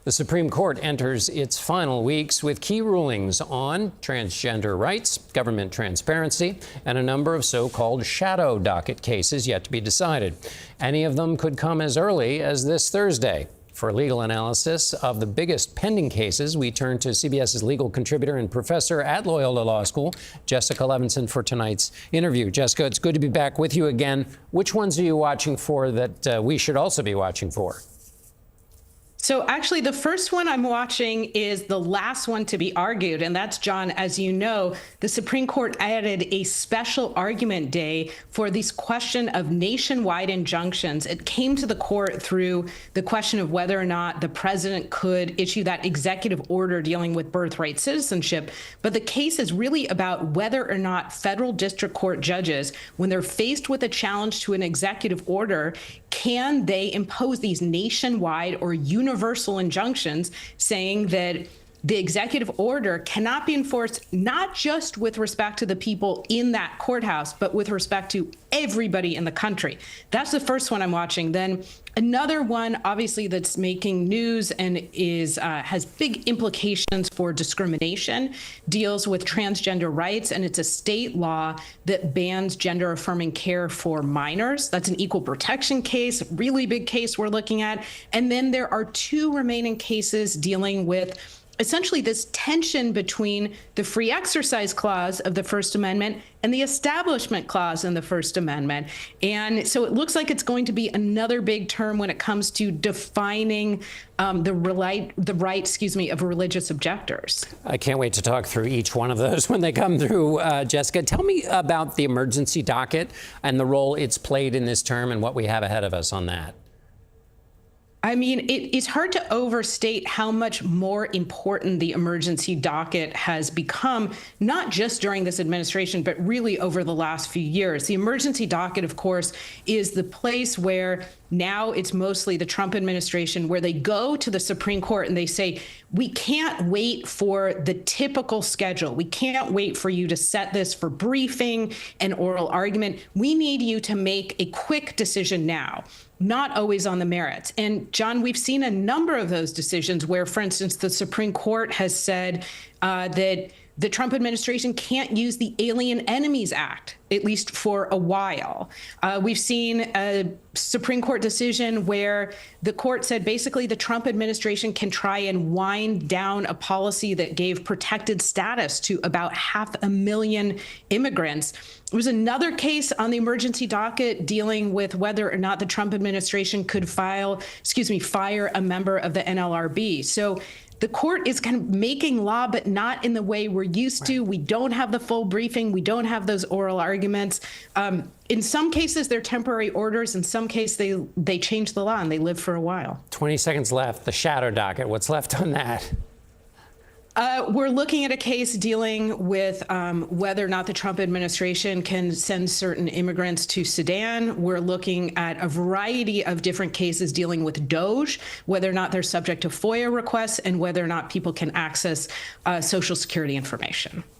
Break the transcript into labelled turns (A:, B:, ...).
A: The Supreme Court enters its final weeks with key rulings on transgender rights, government transparency, and a number of so-called shadow docket cases yet to be decided. Any of them could come as early as this Thursday. For legal analysis of the biggest pending cases, we turn to CBS's legal contributor and professor at Loyola Law School, Jessica Levinson, for tonight's interview. Jessica, it's good to be back with you again. Which ones are you watching for that we should also be watching for?
B: So actually, the first one I'm watching is the last one to be argued, and that's, John, as you know, the Supreme Court added a special argument day for this question of nationwide injunctions. It came to the court through the question of whether or not the president could issue that executive order dealing with birthright citizenship. But the case is really about whether or not federal district court judges, when they're faced with a challenge to an executive order, can they impose these nationwide or universal injunctions saying that the executive order cannot be enforced not just with respect to the people in that courthouse, but with respect to everybody in the country. That's the first one I'm watching. Then another one, obviously, that's making news and has big implications for discrimination, deals with transgender rights, and it's a state law that bans gender-affirming care for minors. That's an equal protection case, really big case we're looking at. And then there are two remaining cases dealing with essentially this tension between the free exercise clause of the First Amendment and the establishment clause in the First Amendment. And so it looks like it's going to be another big term when it comes to defining the right, of religious objectors.
A: I can't wait to talk through each one of those when they come through. Jessica, tell me about the emergency docket and the role it's played in this term and what we have ahead of us on that.
B: I mean, it's hard to overstate how much more important the emergency docket has become, not just during this administration, but really over the last few years. The emergency docket, of course, is the place where now it's mostly the Trump administration where they go to the Supreme Court and they say, we can't wait for the typical schedule. We can't wait for you to set this for briefing and oral argument. We need you to make a quick decision now, not always on the merits. And John, we've seen a number of those decisions where, for instance, the Supreme Court has said that the Trump administration can't use the Alien Enemies Act, at least for a while. We've seen a Supreme Court decision where the court said basically the Trump administration can try and wind down a policy that gave protected status to about 500,000 immigrants. There was another case on the emergency docket dealing with whether or not the Trump administration could fire a member of the NLRB. So the court is kind of making law, but not in the way we're used to. We don't have the full briefing. We don't have those oral arguments. In some cases, they're temporary orders. In some cases, they change the law and they live for a while.
A: 20 seconds left. The shadow docket. What's left on that?
B: We're looking at a case dealing with whether or not the Trump administration can send certain immigrants to Sudan. We're looking at a variety of different cases dealing with DOJ, whether or not they're subject to FOIA requests, and whether or not people can access Social Security information.